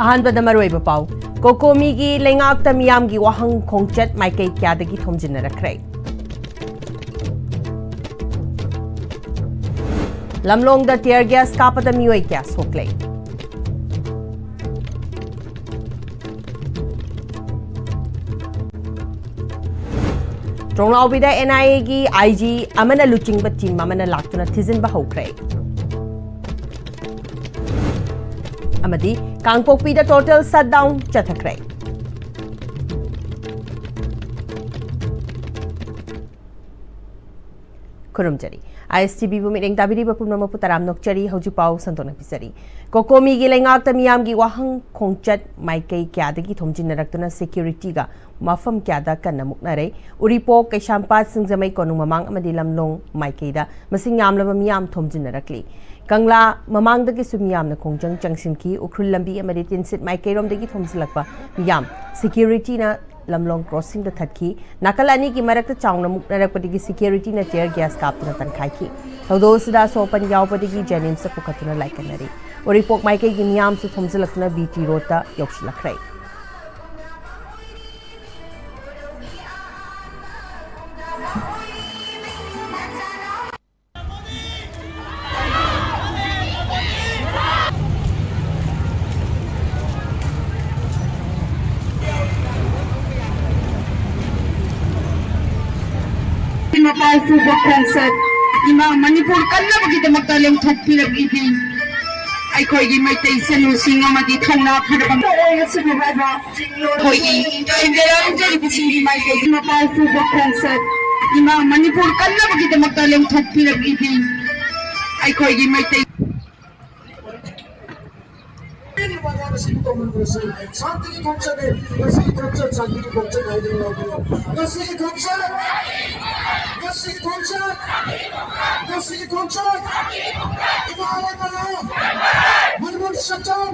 अहानबदा मरोइबा पाउ कोकोमी की लेंगाक्ता मियाम की वाहंग खोंगचत माइकई क्यादगी थोमजिनरखरे लमलोंगदा टियर गैस कापदा मियोय क्या सोकले ट्रोंगलाउबिदा एनआईए की आईजी अमना लुचिंग टीम अमना लाक्तुना थिजिनबा हौख्रे अमदी कांगपोकपीदा टोटल शटडाउन चथख्रे खुरुमजरी ISTB मिटिंग ताबिरिबा पुनमपु तराम नोकचरी हौजुपाउ संतोना पिसरी कोकोमी की लेंगाक्ता मियाम की वाहंग खोंगचत माइकई क्यादगी थोमजिनरक्तुना सिक्योरिटी गा मफम क्यादा कन्ना मुकनरे उरिपोक कैशांपात सिंगजमई कोनुंग ममांग अमदी लमलोंग माइकईदा मसिंग यामलबा मियाम थोमजिनरक्ली कंगला ममांगदगी सुमियामना खोंजंग चंगसिनकी उखरुल लंबी अमदी तिनसिट माइकईरोमदगी थोमजिलकपा मियाम सिक्योरिटी ना लमलोंग क्रॉसिंग द थकी नाकल अनी की मरकत चाउना मुकनरकपदगी सिक्योरिटी ना टियर गैस कापतुना तनखाइकी हौदोसदा सोपन यावपदगी जेनिम्स पुखतुना लाइकनरी उरिपोक माइकई की मियाम से थोमजिलकतुना बीटी रोडता यौशिलखरे Manipur kannabagidamagta lengthokpirabidi ꯑꯩꯈꯣꯏꯒꯤ ꯃꯩꯇꯩ ꯆꯅꯨꯁꯤꯡ ꯑꯃꯗꯤ ꯊꯧꯅꯥ ꯐꯔꯕ ꯑꯩꯈꯣꯏꯒꯤ ꯁꯤꯟꯖꯔꯝꯖꯔꯤꯕꯁꯤꯡꯒꯤ ꯃꯥꯏꯀꯩꯒꯤ ꯃꯄꯥꯜ ꯄꯨꯕ ꯈꯣꯡꯆꯠ ꯏꯃꯥ ꯃꯅꯤꯄꯨꯔ ꯀꯟꯅꯕꯒꯤꯗꯃꯛꯇ ꯂꯦꯡꯊꯣꯛꯄꯤꯔꯛꯂꯤꯕꯤ ꯑꯩꯈꯣꯏꯒꯤ ꯃꯩꯇꯩ शांति खोंचने नसी खोंचत शांति खोंचत हाइदराबाद नसी खोंचत इमारत बना मनमोहन सच्चान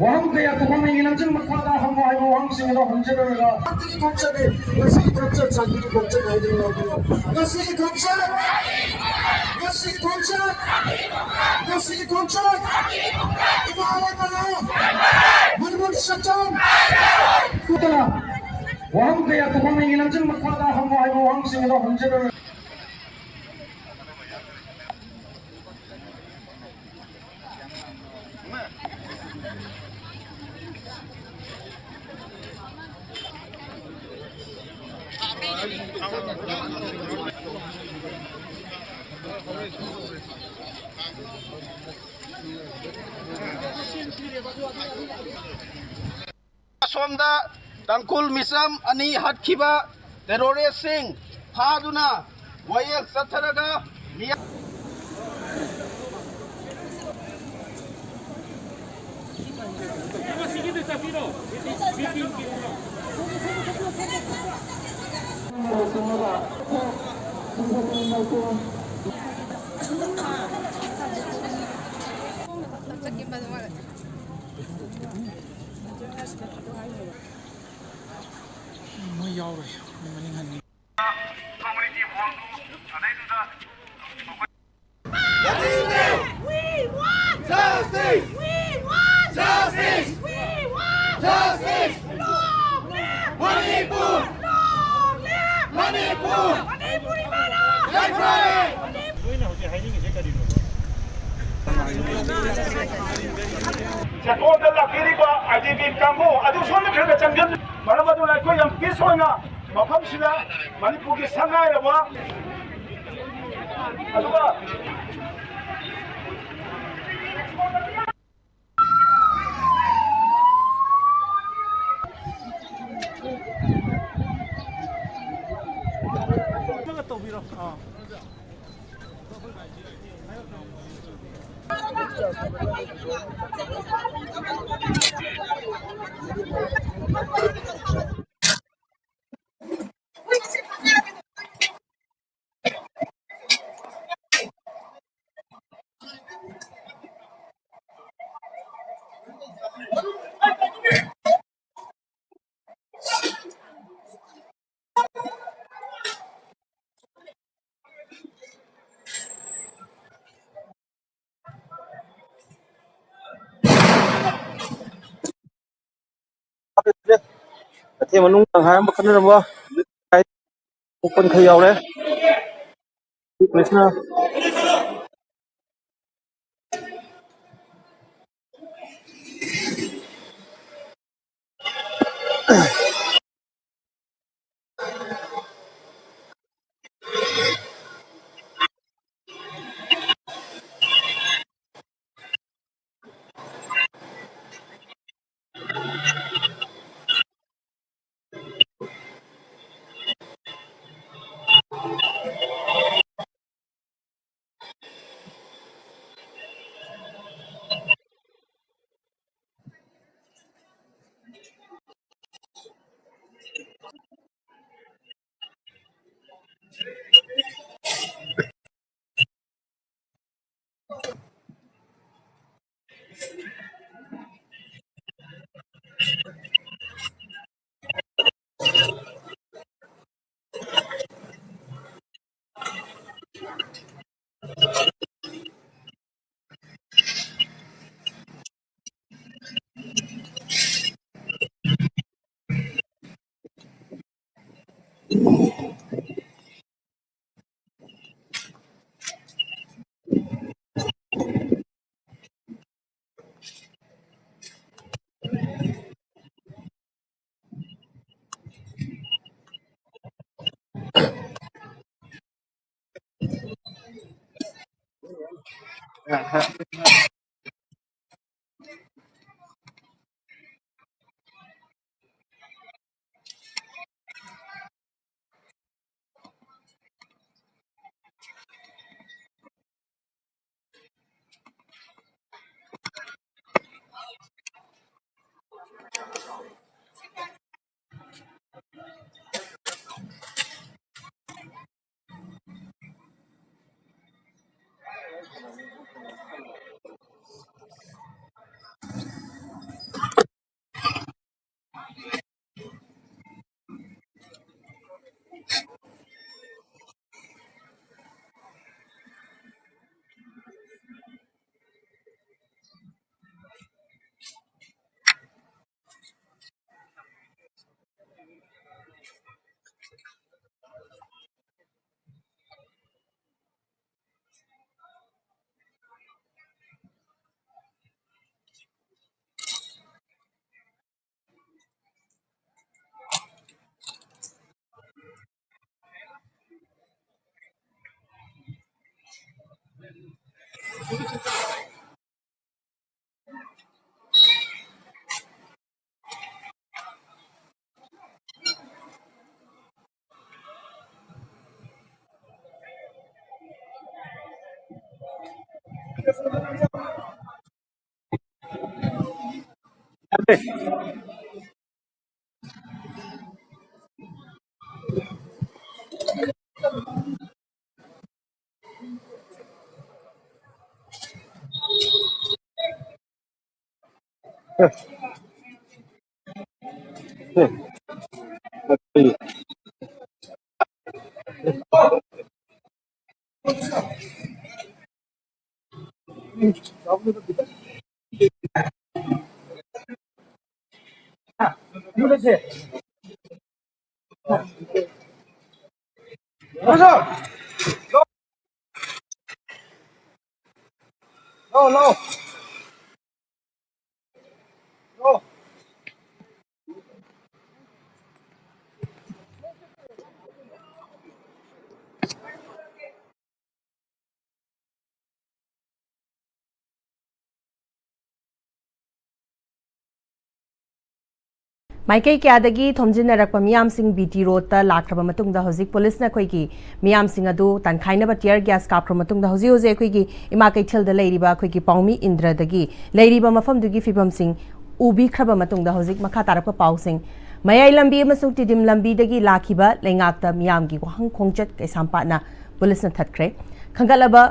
वहाँ गया तो हम इंग्लैंड में मकवादा हम आए वहाँ से वो हम जरूर शांति खोंचने नसी खोंचत शांति खोंचत हाइदराबाद नसी खोंचत इमारत बना मनमोहन सच्चान वहाँ गया तो हम इंग्लैंड में मकवादा हम आए वहाँ से वो हम जरूर सोमदा तंकुल मिसम अनि हटखिबा टेरोरिस्ट सिंह फादुना वयक सथरगा मिया चकोद लाखिरिबा आईडीबी कांगो अदु सोन खरगा चंगन मरबदु लाइको यम पीस होना मफम सिदा मणिपुर की संगाय रबा अदुगा เทมันนุ่งต่างหากมาคันนั้นบ่ไอ้คนเขย่าเลยไม่ใช่ยูเลเซ่มาชอบ no no no ไมเกย์แก่ดกีทอมจินนรักปมียามสิงบีทีโรตลากระบมาตุงดาฮจิก police นะคุยกีมียามสิงอดูตันไข่นบัตเทียร์แก๊สกับระมาตุงดาฮจิโอเจคุยกีอิมาเกย์เทลเดเลยรีบาคุยกีปองมีอินทร์ดกีเลยรีบามาฟัมดูกีฟิบมสิงอูบีคระบมาตุงดาฮจิกมาขาตารับปาวสิงมายายลัมบีมาสุติดิมลัมบีดกีลาคิบะเลงอักตามียามกีวหังคงจัดไกสัมปะนะ police นะทัดเครขังกะลบะ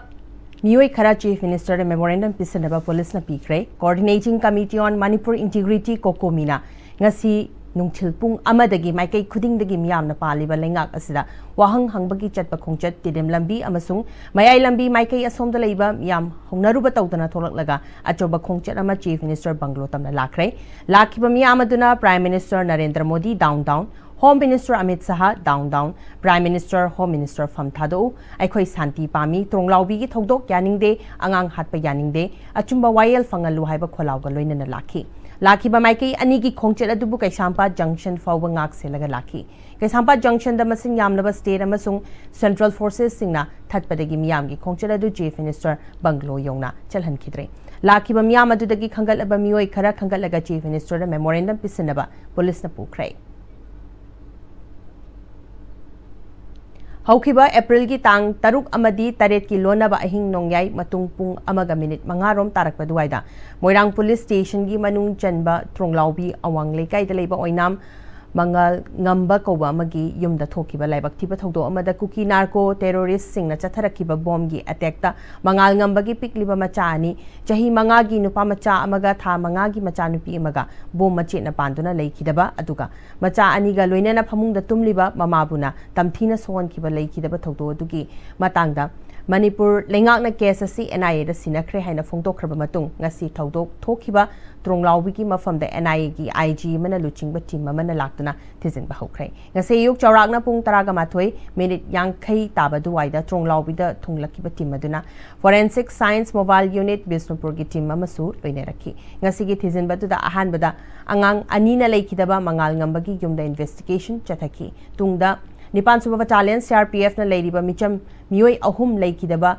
มีไว้ครา chief minister เมมโมเรนดัมพิเศษนะบะ police นะปีเคร coordinating committee on Manipur integrity โคโคมีนะงาซี ꯅꯨꯡꯊꯤꯜ ꯄꯨꯡ ꯑꯃꯗꯒꯤ ꯃꯥꯏꯀꯩ ꯈꯨꯗꯤꯡꯗꯒꯤ ꯃꯤꯌꯥꯝꯅ ꯄꯥꯜꯂꯤꯕ ꯂꯩꯉꯥꯛ ꯑꯁꯤꯗ ꯋꯥꯍꯪ ꯍꯪꯕꯒꯤ ꯆꯠꯄ ꯈꯣꯡꯆꯠ ꯇꯤꯗꯤꯝ ꯂꯝꯕꯤ ꯑꯃꯁꯨꯡ ꯃꯌꯥꯏ ꯂꯝꯕꯤ ꯃꯥꯏꯀꯩ ꯑꯁꯣꯝꯗ ꯂꯩꯕ ꯃꯤꯌꯥꯝ ꯍꯧꯅꯔꯨꯕ ꯇꯧꯗꯅ ꯊꯣꯛꯂꯛꯂꯒ ꯑꯆꯧꯕ ꯈꯣꯡꯆꯠ ꯑꯃ ꯆꯤꯐ ꯃꯤꯅꯤꯁꯇꯔ ꯕꯪꯒꯂꯣ ꯇꯝꯅ ꯂꯥꯛꯈ꯭ꯔꯦ ꯂꯥꯛꯈꯤꯕ ꯃꯤꯌꯥꯝ ꯑꯗꯨꯅ prime minister Narendra Modi down down home minister Amit Shah down down prime minister home minister ꯐꯝ ꯊꯥꯗꯣꯛꯎ ꯑꯩꯈꯣꯏ ꯁꯥꯟꯇꯤ ꯄꯥꯝꯃꯤ ꯇ꯭ꯔꯣꯡꯂꯥꯎꯕꯤꯒꯤ ꯊꯧꯗꯣꯛ ꯌꯥꯅꯤꯡꯗꯦ ꯑꯉꯥꯡ ꯍꯥꯠꯄ ꯌꯥꯅꯤꯡꯗꯦ ꯑꯆꯨꯝꯕ ꯋꯥꯌꯦꯜ ꯐꯪꯍꯜꯂꯨ ꯍꯥꯏꯕ ꯈꯣꯜꯂꯥꯎꯒ ꯂꯣꯏꯅꯅ ꯂꯥꯛꯈꯤ ꯂꯥꯛꯈꯤꯕ ꯃꯥꯏꯀꯩ ꯑꯅꯤꯒꯤ ꯈꯣꯡꯆꯠ ꯑꯗꯨꯕꯨ ꯀꯩꯁꯥꯝꯄꯥꯠ ꯖꯪꯁꯟ ꯐꯥꯎꯕ ꯉꯥꯛ ꯁꯦꯜꯂꯒ ꯂꯥꯛꯈꯤ ꯀꯩꯁꯥꯝꯄꯥꯠ ꯖꯪꯁꯟꯗ ꯃꯁꯤꯡ ꯌꯥꯝꯂꯕ ꯁ꯭ꯇꯦꯠ ꯑꯃꯁꯨꯡ ꯁꯦꯟꯇ꯭ꯔꯦꯜ ꯐꯣꯔꯁꯦꯁꯁꯤꯡꯅ ꯊꯠꯄꯗꯒꯤ ꯃꯤꯌꯥꯝꯒꯤ ꯈꯣꯡꯆꯠ ꯑꯗꯨ ꯆꯤꯐ ꯃꯤꯅꯤꯁꯇꯔ ꯕꯪꯒꯂꯣ ꯌꯧꯅ ꯆꯠꯍꯟꯈꯤꯗ꯭ꯔꯦ ꯂꯥꯛꯈꯤꯕ ꯃꯤꯌꯥꯝ ꯑꯗꯨꯗꯒꯤ ꯈꯪꯒꯠꯂꯕ ꯃꯤꯑꯣꯏ ꯈꯔ ꯈꯪꯒꯠꯂꯒ ꯆꯤꯐ ꯃꯤꯅꯤꯁꯇꯔꯗ ꯃꯦꯃꯣꯔꯦꯟꯗꯝ ꯄꯤꯁꯤꯟꯅꯕ ꯄꯨꯂꯤꯁꯅ ꯄꯨꯈ꯭ꯔꯦ ꯍꯧꯈꯤꯕ ꯑꯦꯄ꯭ꯔꯤꯜꯒꯤ ꯇꯥꯡ 6 ꯑꯃꯗꯤ 8ꯀꯤ ꯂꯣꯟꯅꯕ ꯑꯍꯤꯡ ꯅꯣꯡꯌꯥꯏ ꯃꯇꯨꯡ ꯄꯨꯡ 1:05 ꯔꯣꯝ ꯇꯥꯔꯛꯄ ꯗꯨꯋꯥꯏꯗ ꯃꯣꯏꯔꯥꯡ ꯄꯨꯂꯤꯁ ꯁ꯭ꯇꯦꯁꯟꯒꯤ ꯃꯅꯨꯡ ꯆꯟꯕ ꯇ꯭ꯔꯣꯡꯂꯥꯎꯕꯤ ꯑꯋꯥꯡ ꯂꯩꯀꯥꯏꯗ ꯂꯩꯕ ꯑꯣꯏꯅꯥꯝ ꯃꯉꯥꯜ ꯉꯝꯕ ꯀꯧꯕ ꯑꯃꯒꯤ ꯌꯨꯝꯗ ꯊꯣꯛꯈꯤꯕ ꯂꯥꯏꯕꯛ ꯊꯤꯕ ꯊꯧꯗꯣꯛ ꯑꯃꯗ ꯀꯨꯀꯤ ꯅꯥꯔꯀꯣ ꯇꯦꯔꯣꯔꯤꯁꯁꯤꯡꯅ ꯆꯠꯊꯔꯛꯈꯤꯕ ꯕꯣꯝꯒꯤ ꯑꯦꯇꯦꯛꯇ ꯃꯉꯥꯜ ꯉꯝꯕꯒꯤ ꯄꯤꯛꯂꯤꯕ ꯃꯆꯥ ꯑꯅꯤ ꯆꯍꯤ 5ꯒꯤ ꯅꯨꯄꯥ ꯃꯆꯥ ꯑꯃꯒ ꯊꯥ 5ꯒꯤ ꯃꯆꯥꯅꯨꯄꯤ ꯑꯃꯒ ꯕꯣꯝ ꯃꯆꯦꯠꯅ ꯄꯥꯟꯗꯨꯅ ꯂꯩꯈꯤꯗꯕ ꯑꯗꯨꯒ ꯃꯆꯥ ꯑꯅꯤꯒ ꯂꯣꯏꯅꯅ ꯐꯃꯨꯡꯗ ꯇꯨꯝꯂꯤꯕ ꯃꯃꯥꯕꯨꯅ ꯇꯝꯊꯤꯅ ꯁꯣꯛꯍꯟꯈꯤꯕ ꯂꯩꯈꯤꯗꯕ ꯊꯧꯗꯣꯛ ꯑꯗꯨꯒꯤ ꯃꯇꯥꯡꯗ ꯃꯅꯤꯄꯨꯔ ꯂꯩꯉꯥꯛꯅ ꯀꯦꯁ ꯑꯁꯤ NIAꯗ ꯁꯤꯟꯅꯈ꯭ꯔꯦ ꯍꯥꯏꯅ ꯐꯣꯡꯗꯣꯛꯈ꯭ꯔꯕ ꯃꯇꯨꯡ ꯉꯁꯤ ꯊꯧꯗꯣꯛ ꯊꯣꯛꯈꯤꯕ ꯇ꯭ꯔꯣꯡꯂꯥꯎꯕꯤꯒꯤ ꯃꯐꯝꯗ NIAꯒꯤ IG ꯑꯃꯅ ꯂꯨꯆꯤꯡꯕ ꯇꯤꯝ ꯑꯃꯅ ꯂꯥꯛꯇꯨꯅ ꯊꯤꯖꯤꯟꯕ ꯍꯧꯈ꯭ꯔꯦ ꯉꯁꯤ ꯑꯌꯨꯛ ꯆꯥꯎꯔꯥꯛꯅ ꯄꯨꯡ 11:50 ꯇꯥꯕ ꯗꯨꯋꯥꯏꯗ ꯇ꯭ꯔꯣꯡꯂꯥꯎꯕꯤꯗ ꯊꯨꯡꯂꯛꯈꯤꯕ ꯇꯤꯝ ꯑꯗꯨꯅ ꯐꯣꯔꯦꯟꯁꯤꯛ ꯁꯥꯏꯟꯁ ꯃꯣꯕꯥꯏꯜ ꯌꯨꯅꯤꯠ ꯕꯤꯁꯅꯨꯄꯨꯔꯒꯤ ꯇꯤꯝ ꯑꯃꯁꯨ ꯂꯣꯏꯅꯔꯛꯈꯤ ꯉꯁꯤꯒꯤ ꯊꯤꯖꯤꯟꯕꯗꯨꯗ ꯑꯍꯥꯟꯕꯗ ꯑꯉꯥꯡ ꯑꯅꯤꯅ ꯂꯩꯈꯤꯗꯕ ꯃꯉꯥꯜ ꯉꯝꯕꯒꯤ ꯌꯨꯝꯗ ꯏꯟꯚꯦꯁꯇꯤꯒꯦꯁꯟ ꯆꯠꯊꯈꯤ ꯇꯨꯡꯗ 9ꯁꯨꯕ ꯕटालियन CRPFꯅ ꯂꯩꯔꯤꯕ ꯃꯤꯆꯝ ꯃꯤꯑꯣꯏ 3 ꯂꯩꯈꯤꯗꯕ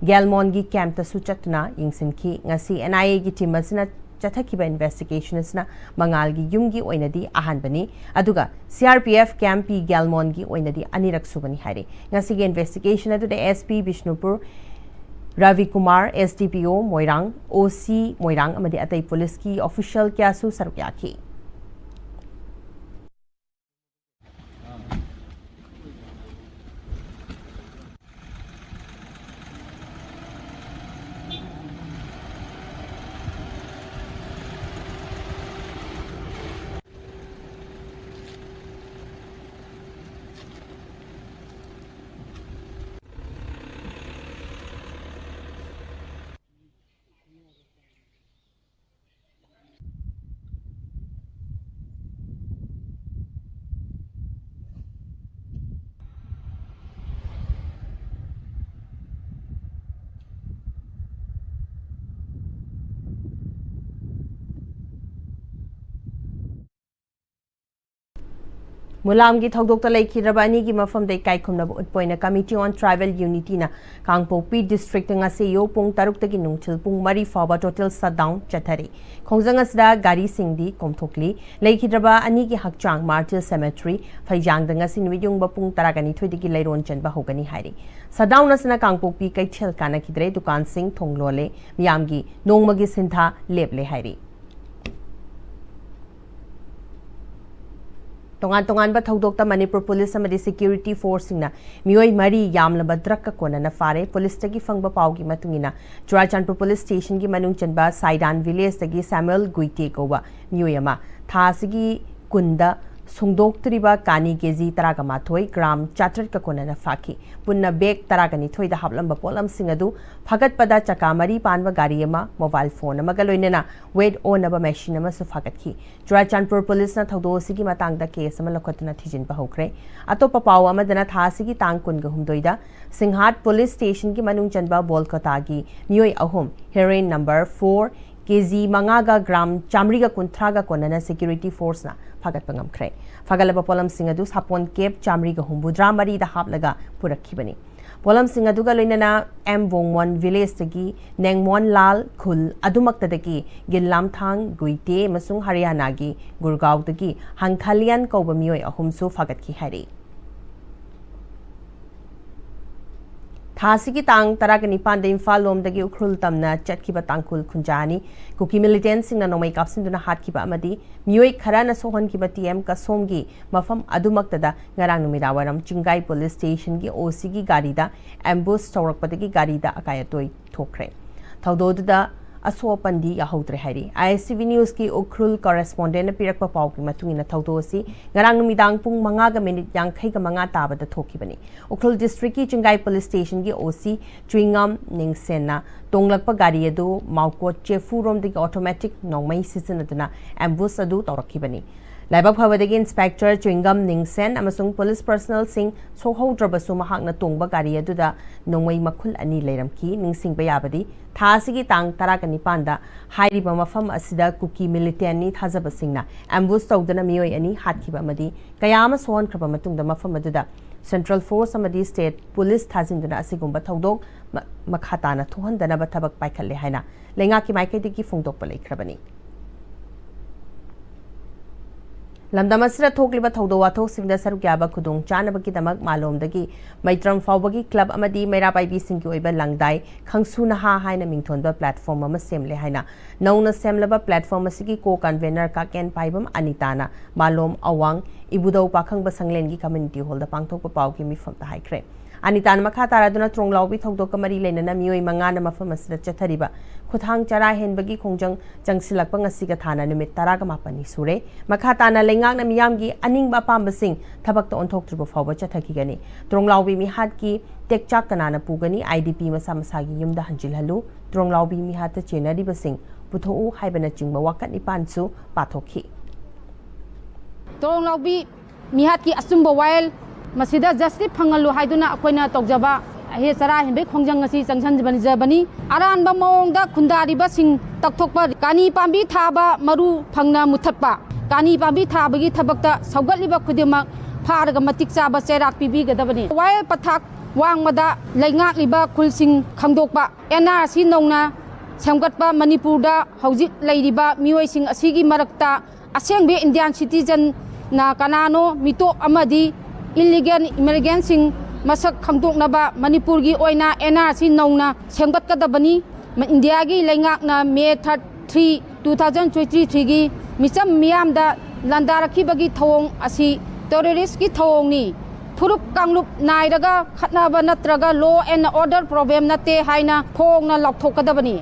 ꯒꯦꯜꯃꯣꯟꯒꯤ ꯀꯦꯝꯞꯇꯁꯨ ꯆꯠꯇꯨꯅ ꯌꯦꯡꯁꯤꯟꯈꯤ ꯉꯁꯤ NIAꯒꯤ ꯇꯤꯝ ꯑꯁꯤꯅ ꯆꯠꯊꯈꯤꯕ ꯏꯟꯚꯦꯁꯇꯤꯒꯦꯁꯟ ꯑꯁꯤꯅ ꯃꯉꯥꯜꯒꯤ ꯌꯨꯝꯒꯤ ꯑꯣꯏꯅꯗꯤ ꯑꯍꯥꯟꯕꯅꯤ ꯑꯗꯨꯒ CRPF ꯀꯦꯝꯞ ꯄꯤ ꯒꯦꯜꯃꯣꯟꯒꯤ ꯑꯣꯏꯅꯗꯤ ꯑꯅꯤꯔꯛ ꯁꯨꯕꯅꯤ ꯍꯥꯏꯔꯤ ꯉꯁꯤꯒꯤ ꯏꯟꯚꯦꯁꯇꯤꯒꯦꯁꯟ ꯑꯗꯨꯗ SP Bishnupur ꯔꯥꯚꯤ Kumar SDPO Moirang OC Moirang ꯑꯃꯗꯤ ꯑꯇꯩ ꯄꯨꯂꯤꯁꯀꯤ ꯑꯣꯐꯤꯁꯤꯌꯦꯜ ꯀꯌꯥꯁꯨ ꯁꯔꯨꯛ ꯌꯥꯈꯤ ꯃꯨꯂꯥꯝꯒꯤ ꯊꯧꯗꯣꯛꯇ ꯂꯩꯈꯤꯗ꯭ꯔꯕ ꯑꯅꯤꯒꯤ ꯃꯐꯝꯗ ꯏꯀꯥꯏꯈꯨꯝꯅꯕ ꯎꯠꯄ ꯑꯣꯏꯅ ꯀꯃꯤꯇꯤ ꯑꯣꯟ ꯇ꯭ꯔꯥꯏꯕꯦꯜ ꯌꯨꯅꯤꯇꯤꯅ ꯀꯥꯡꯄꯣꯛꯄꯤ ꯗꯤꯁꯇ꯭ꯔꯤꯛꯇ ꯉꯁꯤ ꯑꯌꯨꯛ ꯄꯨꯡ 6ꯇꯒꯤ ꯅꯨꯡꯊꯤꯜ ꯄꯨꯡ 4 ꯐꯥꯎꯕ ꯇꯣꯇꯦꯜ ꯁꯠꯗꯥꯎꯟ ꯆꯠꯊꯔꯤ ꯈꯣꯡꯖꯪ ꯑꯁꯤꯗ ꯒꯥꯔꯤꯁꯤꯡꯗꯤ ꯀꯣꯝꯊꯣꯛꯂꯤ ꯂꯩꯈꯤꯗ꯭ꯔꯕ ꯑꯅꯤꯒꯤ ꯍꯛꯆꯥꯡ ꯃꯥꯔꯇꯤꯜ ꯁꯦꯃꯦꯇ꯭ꯔꯤ ꯐꯩꯖꯥꯡꯗ ꯉꯁꯤ ꯅꯨꯃꯤꯠ ꯌꯨꯡꯕ ꯄꯨꯡ 12:02ꯗꯒꯤ ꯂꯩꯔꯣꯟ ꯆꯟꯕ ꯍꯧꯒꯅꯤ ꯍꯥꯏꯔꯤ ꯁꯠꯗꯥꯎꯟ ꯑꯁꯤꯅ ꯀꯥꯡꯄꯣꯛꯄꯤ ꯀꯩꯊꯦꯜ ꯀꯥꯟꯅꯈꯤꯗ꯭ꯔꯦ ꯗꯨꯀꯥꯟꯁꯤꯡ ꯊꯣꯡ ꯂꯣꯜꯂꯦ ꯃꯤꯌꯥꯝꯒꯤ ꯅꯣꯡꯃꯒꯤ ꯁꯤꯟꯊꯥ ꯂꯦꯞꯂꯦ ꯍꯥꯏꯔꯤ ꯇꯣꯉꯥꯟ-ꯇꯣꯉꯥꯟꯕ ꯊꯧꯗꯣꯛꯇ ꯃꯅꯤꯄꯨꯔ ꯄꯨꯂꯤꯁ ꯑꯃꯗꯤ ꯁꯦꯀ꯭ꯌꯨꯔꯤꯇꯤ ꯐꯣꯔꯁꯁꯤꯡꯅ ꯃꯤꯑꯣꯏ 4 ꯌꯥꯝꯂꯕ ꯗ꯭ꯔꯒꯀ ꯀꯣꯟꯅꯅ ꯐꯥꯔꯦ ꯄꯨꯂꯤꯁꯇꯒꯤ ꯐꯪꯕ ꯄꯥꯎꯒꯤ ꯃꯇꯨꯡꯏꯟꯅ ꯆꯨꯔꯥꯆꯥꯟꯄꯨꯔ ꯄꯨꯂꯤꯁ ꯁ꯭ꯇꯦꯁꯟꯒꯤ ꯃꯅꯨꯡ ꯆꯟꯕ ꯁꯥꯏꯗꯥꯟ ꯚꯤꯂꯦꯖꯇꯒꯤ ꯁꯦꯃꯨꯑꯦꯜ ꯒꯨꯏꯇꯦ ꯀꯧꯕ ꯃꯤꯑꯣꯏ ꯑꯃ ꯊꯥ ꯑꯁꯤꯒꯤ 10ꯗ ꯁꯨꯡꯗꯣꯛꯇ꯭ꯔꯤꯕ ꯀꯥꯅꯤ KG 11 ꯒ꯭ꯔꯥꯝ 400ꯀ ꯀꯣꯟꯅꯅ ꯐꯥꯈꯤ ꯄꯨꯟꯅ ꯕꯦꯒ 12ꯗ ꯍꯥꯞꯂꯝꯕ ꯄꯣꯠꯂꯝꯁꯤꯡ ꯑꯗꯨ ꯐꯥꯒꯠꯄꯗ ꯆꯀꯥ 4 ꯄꯥꯟꯕ ꯒꯥꯔꯤ ꯑꯃ ꯃꯣꯕꯥꯏꯜ ꯐꯣꯟ ꯑꯃꯒ ꯂꯣꯏꯅꯅ ꯋꯦꯠ ꯑꯣꯟꯅꯕ ꯃꯦꯁꯤꯟ ꯑꯃꯁꯨ ꯐꯥꯒꯠꯈꯤ ꯆꯨꯔꯥꯆꯥꯟꯄꯨꯔ ꯄꯨꯂꯤꯁꯅ ꯊꯧꯗꯣꯛ ꯑꯁꯤꯒꯤ ꯃꯇꯥꯡꯗ ꯀꯦꯁ ꯑꯃ ꯂꯧꯈꯠꯇꯨꯅ ꯊꯤꯖꯤꯟꯕ ꯍꯧꯈ꯭ꯔꯦ ꯑꯇꯣꯞꯄ ꯄꯥꯎ ꯑꯃꯗꯅ ꯊꯥ ꯑꯁꯤꯒꯤ ꯇꯥꯡ 22ꯗ ꯁꯤꯡꯍꯥꯠ ꯄꯨꯂꯤꯁ ꯁ꯭ꯇꯦꯁꯟꯒꯤ ꯃꯅꯨꯡ ꯆꯟꯕ ꯕꯣꯜꯀꯣꯇꯥꯒꯤ ꯃꯤꯑꯣꯏ 3 ꯍꯦꯔꯣꯏꯟ नंबर 4 KG 5ꯒ ꯒ꯭ꯔꯥꯝ 150ꯒ ꯀꯣꯟꯅꯅ ꯁꯦꯀ꯭ꯌꯨꯔꯤꯇꯤ ꯐꯣꯔꯁꯅ ꯐꯥꯒꯠꯄ ꯉꯝꯈ꯭ꯔꯦ ꯐꯥꯒꯠꯂꯕ ꯄꯣꯠꯂꯝꯁꯤꯡ ꯑꯗꯨ ꯁꯥꯄꯣꯟ ꯀꯦꯞ 163ꯗ ꯍꯥꯞꯂꯒ ꯄꯨꯔꯛꯈꯤꯕꯅꯤ ꯄꯣꯠꯂꯝꯁꯤꯡ ꯑꯗꯨꯒ ꯂꯣꯏꯅꯅ ꯋꯣꯡꯃꯣꯟ ꯚꯤꯂꯦꯖꯇꯒꯤ ꯅꯦꯡꯃꯣꯟ ꯂꯥꯜ ꯈꯨꯜ ꯑꯗꯨꯃꯛꯇꯗꯒꯤ ꯒꯤꯜꯂꯥꯝꯊꯥꯡ ꯒꯨꯏꯇꯦ ꯑꯃꯁꯨꯡ ꯍꯔꯤꯌꯥꯅꯥꯒꯤ ꯒꯨꯔꯒꯥꯎꯗꯒꯤ ꯍꯪꯈꯥꯂꯤꯌꯥꯟ ꯀꯧꯕ ꯃꯤꯑꯣꯏ 3ꯁꯨ ꯐꯥꯒꯠꯈꯤ ꯍꯥꯏꯔꯤ ꯊꯥ ꯑꯁꯤꯒꯤ ꯇꯥꯡ 19ꯗ ꯏꯝꯐꯥꯜ ꯂꯣꯝꯗꯒꯤ ꯎꯈ꯭ꯔꯨꯜ ꯇꯝꯅ ꯆꯠꯈꯤꯕ ꯇꯥꯡꯈꯨꯜ ꯈꯨꯟꯖꯥ ꯑꯅꯤ ꯀꯨꯀꯤ ꯃꯤꯂꯤꯇꯦꯟꯠꯁꯤꯡꯅ ꯅꯣꯡꯃꯩ ꯀꯥꯞꯁꯤꯟꯗꯨꯅ ꯍꯥꯠꯈꯤꯕ ꯑꯃꯗꯤ ꯃꯤꯑꯣꯏ ꯈꯔꯅ ꯁꯣꯛꯍꯟꯈꯤꯕ TM ꯀꯁꯣꯝꯒꯤ ꯃꯐꯝ ꯑꯗꯨꯃꯛꯇꯗ ꯉꯔꯥꯡ ꯅꯨꯃꯤꯗꯥꯡꯋꯥꯏꯔꯝ ꯆꯤꯡꯒꯥꯏ ꯄꯨꯂꯤꯁ ꯁ꯭ꯇꯦꯁꯟꯒꯤ OCꯒꯤ ꯒꯥꯔꯤꯗ ꯑꯦꯝꯕꯨꯁ ꯇꯧꯔꯛꯄꯗꯒꯤ ꯒꯥꯔꯤꯗ ꯑꯀꯥꯏ ꯑꯇꯣꯏ ꯊꯣꯛꯈ꯭ꯔꯦ ꯊꯧꯗꯣꯛ ꯑꯗꯨꯗ असोपंदी याहौद्रे हाइरी ISTV न्यूज की उखरुल कॉरेस्पोंडेंट पिरकपा पाउ की मतुंगिना थौदोसी ngarang numidang pung 5:50 ताबदा थोखिबनी उखरुल डिस्ट्रिक्ट की चिंगाई पुलिस स्टेशन की OC चुइंगम निंगसेना तोंगलकपा गाड़ी अदु माउकोट चेफू रोमदगी ऑटोमेटिक नौमई सिजनदना एम्बुश अदु तौरखिबनी लाइबक फबदगी इंस्पेक्टर चुइंगम निंगसेन अमसुंग पुलिस पर्सनल सिंग सोहौद्रबसु महाकना तोंगबा गाड़ी अदुदा नौमई मखुल अनि लेरमकी निंगसिंगबा याबदी थासिगी तांग 19 हाइरिबा मफम असिदा कुकी मिलिटेंटनी थाजबसिंगना एम्बुश तौदना मियोय अनि हातखिबा अमदी कयामा सोहनख्रबा मतुंगदा मफम अदुदा सेंट्रल फोर्स अमदी स्टेट पुलिस थाजिंदना असिगुंबा थौदोक मखाताना थोहनदनबा थबक पाइखले हाइना लेंगाकी माइकैदगी फोंदोकपा लेख्रबनी लमदमसरा थोकलिबा थौदो वाथोक सिंगदा सरुक याबा खुदोंग चानबकीदमक मालोमदगी मैत्रम फाउबगी क्लब अमदी मैरापाइबी सिंगी ओइबा लंगदाई खंगसुनहा हाइना मिंगथोनबा प्लेटफॉर्म अमा सेमले हाइना नौना सेमलबा प्लेटफॉर्म असिगी को कन्वेनर का केन पाइबम अनिताना मालोम अवांग इबुदौ पाखंग बसंगलेनगी कम्युनिटी हॉलदा पांगथोकपा पाउगी मिफमता हाइख्रे अनितान मखा तारादुना त्रोंगलाउबी थौदोक मरी लेनना मियोय मंगाना मफम असिदा चथरिबा खुथांग चरा हेनबगी खोंजंग चंगसिलकपा ngasiga थाना नुमित 19 सुरे मखा ताना लेंगांगना मियामगी अनिंगबा पांबसिंग थबकता ओंथोक्त्रिबो फावबा चथखिगनी त्रोंगलाउबी मिहात की टेकचाक कनाना पुगनी IDP मसा मसागी युमदा हंजिलहलु त्रोंगलाउबी मिहात चेनरिबसिंग पुथोउ हाइबना चिंगबा वाकत निपानसु पाथोखी त्रोंगलाउबी मिहात की असुंबा वायल मसीदा जस्टिस फंगलु हाइदुना अखोइना तौजबा हे चरा हेनबे खोंजंग ngasi चंगसनजबनी अरानबा मओंगदा खुंदारिबा सिंग तकथोकपा कानी पांबी थाबा मरु फंगना मुथत्पा कानी पांबी थाबगी थबकता सौगतलिबा खुदिमक फारगा मतिक चाबा चेराक पिबीगदबनी वायल पथाक वांगमदा लेंगाकलिबा खुलसिंग खंगदोकपा NRC नौना सेमगतपा मणिपुरदा हौजिक लैरिबा मियोइसिंग असिगी मरकता असेंबे इंडियन सिटीजन ना कनानो मितो अमदी इलीगल इमिग्रेंट सिंग मसक खंगदोकनबा मणिपुर की ओइना NRC नौना सेमगतकदबनी इंडिया की लेंगाकना मे 3 2023 की मिचम मियामदा लंदारखिबगी थौंग असि टेररिस्ट की थौंगनी फुरुक कांगलुप नाइरगा खतनाबा नत्रगा लॉ एंड ऑर्डर प्रॉब्लम नते हाइना फोंगना लौथोकदबनी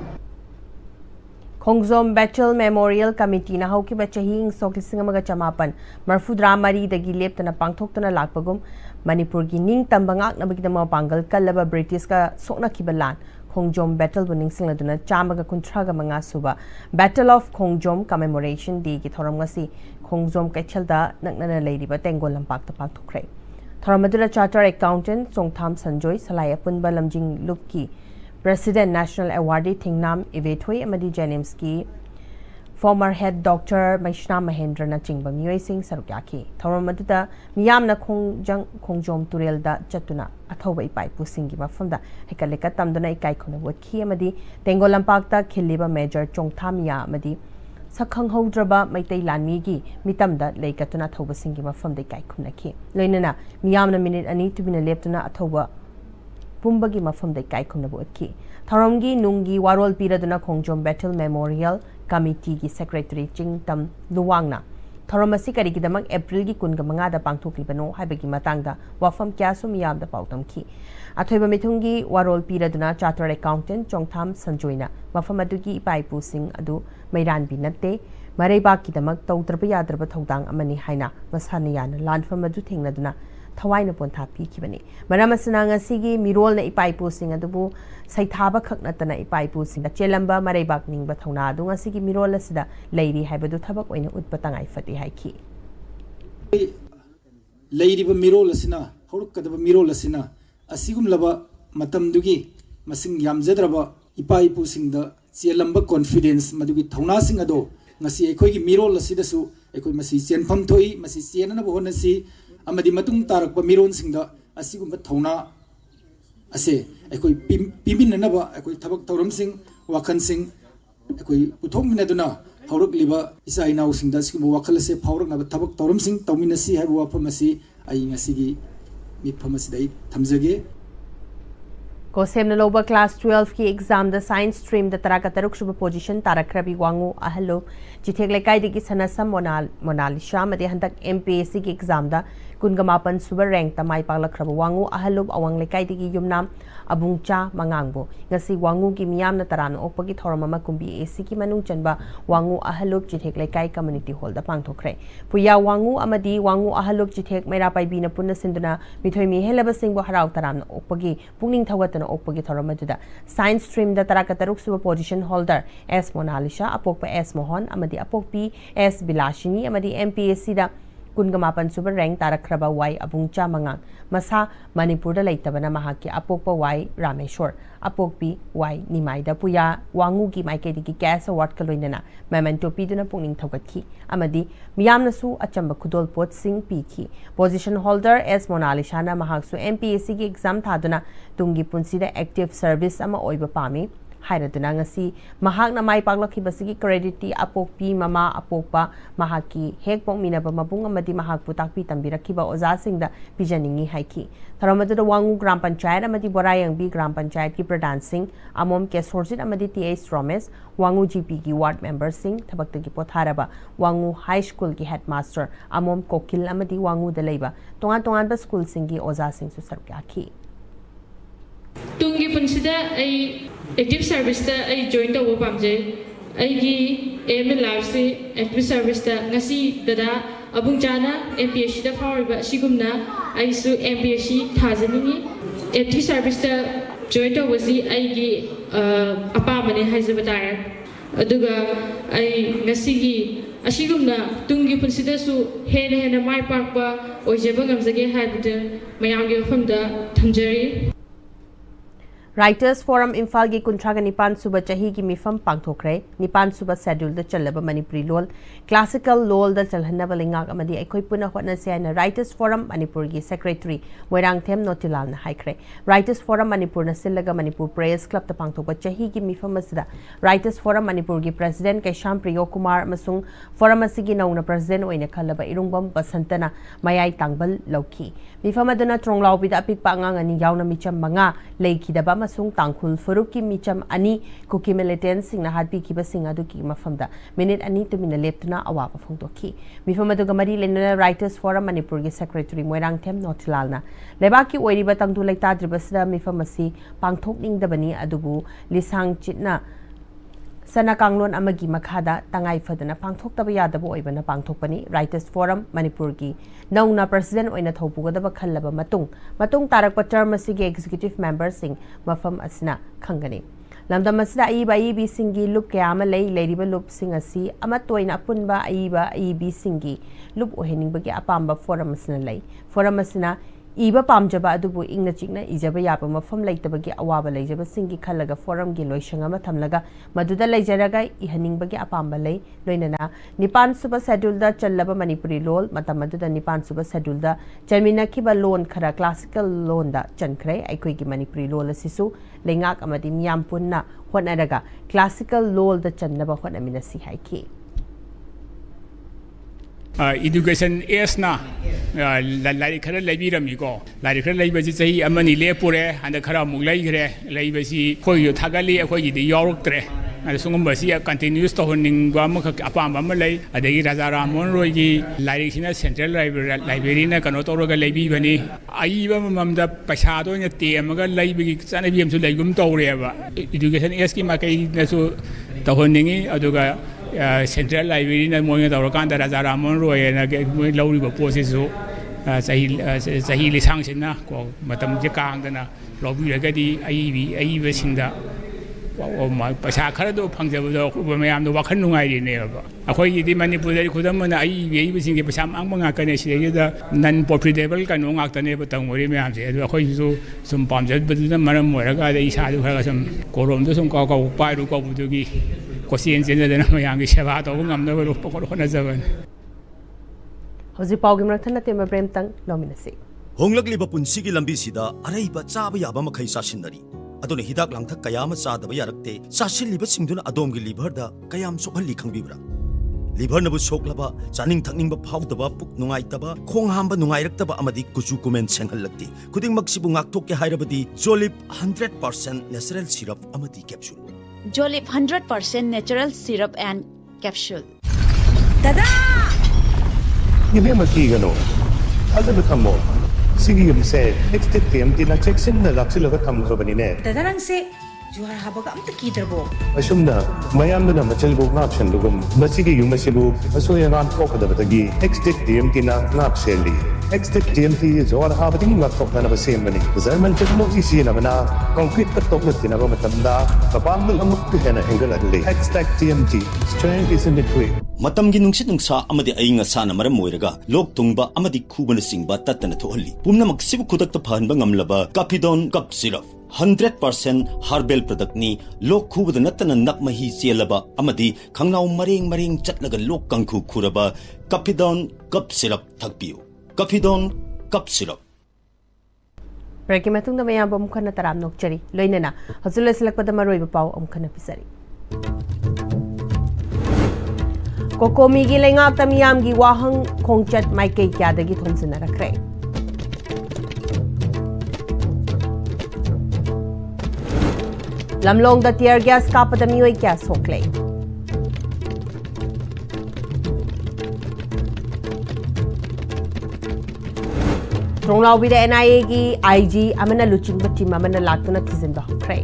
खोंगजोम बैटल मेमोरियल कमिटी ना हौकिबा चही सोकलिसिंग अमगा चमापन मरफुद्रा मरी दगी लेप्तना पांगथोक्तना लाकपगुम मणिपुर की निंग तंबंगाक नबगिदमा पांगल कल्लबा ब्रिटिश का सोकनाखिबा लान खोंगजोम बैटल बुनिंग सिंगलदुना चामगा कुंथ्रागा मंगा सुबा battle of Khongjom commemoration day की थोरमगसी खोंगजोम कैचलदा नकनना लेरिबा तेंगोल लंपाकता पांगथोक्रे थोरमदुला चार्टर अकाउंटेंट सोंगथाम संजोय सलाय अपुनबा लमजिंग लुप की प्रेसिडेंट नेशनल अवार्डी थिंगनाम इवेथोई अमदी जेनिम्स की फॉर्मर हेड डॉक्टर मैष्ना महेंद्र न चिंगबा मियोय सिंह सरुक्याखी थौरम मदुदा मियामना खोंजंग खोंजोम तुरेलदा चतुना अथौबा इपाइपु सिंगी मफमदा हेकलेका तमदना इकाई खोना वखी अमदी तेंगोल लंपाकता खिल्लिबा मेजर चोंगथामिया अमदी सखंग हौद्रबा मैतै लानमीगी मितमदा लेकतुना थौबा सिंगी मफमदा इकाई खुनखी लोइनना मियामना मिनिट अनि तुबिना लेप्तुना अथौबा पुंबगी मफमदा इकाई खुनबु अखी थौरमगी नुंगी वारोल पीरदुना खोंजोम बैटल मेमोरियल कमिटी की सेक्रेटरी चिंगतम लुवांगना थौरम असि करिगिदमक एप्रिल की 25 पांगथोक्लिबनो हाइबगी मतंगदा वाफम क्यासु मियामदा पाउतमखी अथोइबा मिथुंगी वारोल पीरदुना चार्टर्ड अकाउंटेंट चोंगथाम संजोइना मफम अदुगी इपाइपु सिंग अदु मैरानबी नत्ते मरैबाकीदमक तौद्रबा याद्रबा थौदांग अमनि हाइना मसाना याना लानफम अदु थेंगनदुना थवाइना पोंथा पीखिबनी मरमसना ngasiगी मिरोलना इपाइपु सिंग अदुबु सैथाबा खकनतना इपाइपु सिंग चेलंबा मरैबाक निंगबा थौना अदु ngasiगी मिरोल असिदा लैरी हाइबदु थबक ओइना उत्पतंगाई फति हाइखी लैरिबा मिरोल असिना हौरकदबा मिरोल असिना असिगुमलबा मतमदुगी मसिंग यामजद्रबा इपाइपु सिंगदा चेलंबा कॉन्फिडेंस मदुगी थौना सिंग अदो ngasi एखोइगी मिरोल असिदसु एखोइ मसि चेनफम थोइ मसि चेनना बहोनसि अमदी मतुंग तारकपा मिरोन सिंगदा असिगुम्बा थौना असे एखोइ पिमिननबा एखोइ थबक थौरम सिंग वाखन सिंग एखोइ पुथोमिनदुना हौरकलिबा इसा इनाउ सिंगदा सिगुम्बा वाखल असे फावरकनबा थबक थौरम सिंग तौमिनसि हाइबा वाफम असे आई ngasiगी मिफम असिदै थमजगे Kosem Naloba Class 12 की एग्जाम द साइंस स्ट्रीम द तरह का तरुक शुभ पोजीशन तारक्रबी वांगू अहलो जिथेक लेकाई की सनसम मोनालिशा मदे हंतक MPSC की एग्जाम द कुनगमापन सुबर रैंक तमाई पालख्रब वांगू अहलो अवंग लेकाई की युमनाम अबुंगचा मंगांगबो ngasi वांगू की मियामना तरान ओपगी थोरम कुंबी AC की मनुंग चनबा वांगू अहलो जिथेक लेकाई कम्युनिटी हॉल द पांगथोखरे पुया वांगू अमदी वांगू अहलो जिथेक मेरा पाइबीना पुन्ना सिंदुना मिथोय मी हेलबा सिंगबो हराव तरान ओपगी पुंगनिंग थवतन ओपगी थोरम मदुदा साइंस स्ट्रीम द तरह का तरुक सुब पोजीशन होल्डर S मोनालिशा अपोक S मोहन अमदी अपोक P S बिलाशिनी अमदी MPSC दा कुनगमापन सुबर रैंक तारख्रबा वाई अबुंगचा मंगांग मसा मणिपुर दा लैतबना महाकी अपोकपा वाई रामेश्वर अपोकपी वाई निमाइदा पुया वांगू की माइकेदी की कैश अवार्ड का लोइनना मेमेंटो पीदुना पुंगनिंग थौगतखी अमदी मियामनसु अचंबा खुदोल पोत सिंह पीखी पोजीशन होल्डर S मोनालिशाना महाकसु MPSC की एग्जाम थादुना तुंगी पुंसीदा एक्टिव सर्विस अमा ओइबा पामी हाइरदुना ngasi mahakna mai paklakibasigi credit apokpi mama apokpa mahaki hek pongminaba mabung amadi mahakpu takpi tambirakiba oza singda pijaningi haiki tharamadu wangu gram panchayat amadi borayang bi gram panchayat ki pradhan singh amom kesorjit amadi TS Romes wangu GP ki ward member singh thabakta ki potharaba wangu high school ki headmaster amom kokil amadi wangu da leiba tongan tongan ba school singi oza singh su sarkyaki तुंगी पुंसिदा active service join तब पाजे एम life से active service ददा अबुंगचाना MPSC फाउना MPSC थाजनी एक्टिव सर्विस जॉइन तब अपामने हाइजबतारे तुंगी पुंसिदसु हेन माइ पाकपा ओइजेबा ngамजगे हाइबदे मयामगे मफमदा थमजरी Writers Forum Imphal की कुंथ्रागा निपान सुबह चाही की मिफम पांगथोखरे निपान सुबह शेड्यूल द चलबा मणिपुरी लोल क्लासिकल लोल द चलहनबा लिंगाक अमदी अखोय पुना होटनसे आइना राइटर्स फोरम मणिपुर की सेक्रेटरी मोइरांगथेम नोटिलाल न हाइखरे राइटर्स फोरम मणिपुर न सिलगा मणिपुर प्रेस क्लब त पांगथोबा चाही की मिफम असदा राइटर्स फोरम मणिपुर की प्रेसिडेंट कैशाम प्रियो कुमार अमसुंग फोरम असिगी नौना प्रेसिडेंट ओइना खलबा इरुंगबम बसंतना मयाई तांगबल लौखी मिफम अदना त्रोंगलाउबिदा अपिकपा अंगांग अनि यावना मिचम मंगा लेखिदबा मसुंग तांगखुल फरुक की मिचम अनि कुकी मिलिटेंट सिंग ना हादपी की बसिंग अदु की मफमदा मिनिट अनि तुमिना लेप्तना अवाबा फोंदोखी मिफम अदु गमरी लेना राइटर्स फोरम मणिपुर की सेक्रेटरी मोइरांगथेम नोटिलालना लेबाकी ओइरिबा तांगदु लेक्ताद्रिबसदा मिफम असि पांगथोकनिंगदबनी अदुबु लिसांग चितना सना कांगलोन अमगी मखादा तंगाई फदना पांगथोकतबा यादबो ओइबना पांगथोकपनी राइटर्स फोरम मणिपुर की नौना प्रेसिडेंट ओइना थौपुगदबा खल्लबा मतुंग तारकपा टर्म असिगी एग्जीक्यूटिव मेंबर सिंग मफम असना खंगनी लमदम असदा अईबा अईबी सिंगी लुप कयामा लेरिबा लुप सिंग असि अमतोइना अपुनबा अईबा अईबी सिंगी लुप ओहेनिंगबगी अपाम्बा फोरम असना लई फोरम असना इबा पामजबा अदुबु इंगना चिकना इजबा याबा मफम लैतबगी अवाबा लैजबा सिंगी खल्लगा फोरम की लोइशंग अमा थमलगा मदुदा लैजरगा इहनिंगबगी अपाम्बा लै लोइनना निपान सुबा शेड्यूल दा चल्लबा मणिपुरी लोल मतम मदुदा निपान सुबा शेड्यूल दा चलमिनाखिबा लोन खरा क्लासिकल लोन दा चनखरे अखोइगी मणिपुरी लोल असिसु लेंगाक अमदि मियाम पुन्ना होनरगा क्लासिकल लोल दा चन्नबा होनमिनसी हाइकी education is na lai khara lai bi rami ko lai khara lai ba ji chahi amani le pure and khara mu lai gre lai ba si khoi yo thagali khoi gi di yorok tre and sungum ba si continuous to honing ba ma kha apam ba ma lai adagi raja ramon roi gi lai sina central library na kano to ro ga lai bi bani ai ba mam da paisa do nya te ma ga lai bi chana bi am su lai gum to re ba education is ki ma kai na su to honing adu ga Central Library na mo nga tawrakan da Raja Ramon Roy na mo lawri ba process so sahi lisang sin na ko matam je kang da na lobby ga di ai ba singda o ma pasa khara do phangja ba ko mayam do wakhan nungai ri ne ba akhoi di Manipur da khudam na ai ba sing ge pasa ang nga ka ne si da non profitable ka no ngak ta ne ba tang ori mayam se do akhoi su sum pam je ba da maram mo ra ga da isa du khara sum korom do sum ka pa ru ko bu du gi कोशिश जेन ना मयांगी सेवा तो ngam ro pokor hona jaban होजि पाउगी मरथन तेम प्रेम तंग लोमिनसी होंगलकलिबा पुंसिगी लंबी सिदा अरैबा चाबा याबा मखै सासिनरी अदुने हिदाक लांथक कयाम चादबा यारक्ते सासिलिबा सिंगदुना अदोमगी liver दा कयाम सोखली खंगबिब्रा liver nabu soklaba chaning thakning ba phaudaba puk nungai taba khong hamba nungai raktaba amadi kuchu kumen senghalakti kuding maksibu ngakthok ke hairabadi Jolip 100% natural syrup amadi capsule Jolip 100% natural syrup and capsule. Dada! Ibe makigano. Alam mo, sige yung se, next time tinacheksin na laksilaga tamkabani ne. Dada lang se, juhar habaga am takidrabo. Asum na, mayam na machalbo ngapshan lugum. Masige yung masibu, asoya nga ko kada batagi. Next time tina ngapseli. Next time juhar habaga ngakok na nabasemani. Zaman technology siya na mana, concrete katok na tinaba matanda, kapang amuk kaya hingal adli. Next TMT, strength is in the way. Matam ginungsit nungsa amadi ainga sana maram moiraga lok tungba amadi khubana singba tatana thohalli pumna maksibu khudak ta phanba ngamlaba Capidon cup syrup 100% herbal product ni lok khubada natana nakmahi chelaba amadi khangnaw mareng chatlaga lok kangkhu khuraba Capidon cup syrup thakpiu Capidon cup syrup Break matung na mayamba mukha na taram nokchari loinana hazula silakpada maroi ba pau amukha na pisari Kokomi gi lengak tamiyam gi wahang khongchat maikei kyadagi thomsina rakhre lamlong da tear gas kapada mioi kya sokle Tronglao bi da NIA gi IG amana luching batim amana laktuna thizin ba khre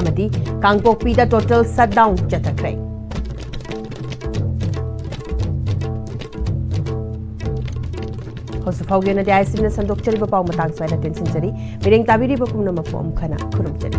amadi Kangpokpi da total shutdown chatakre Hosufauge na dia ISTV na sandok chari ba pau matang swai da tension chari mireng tabiri ba kumna mapom khana khurum chari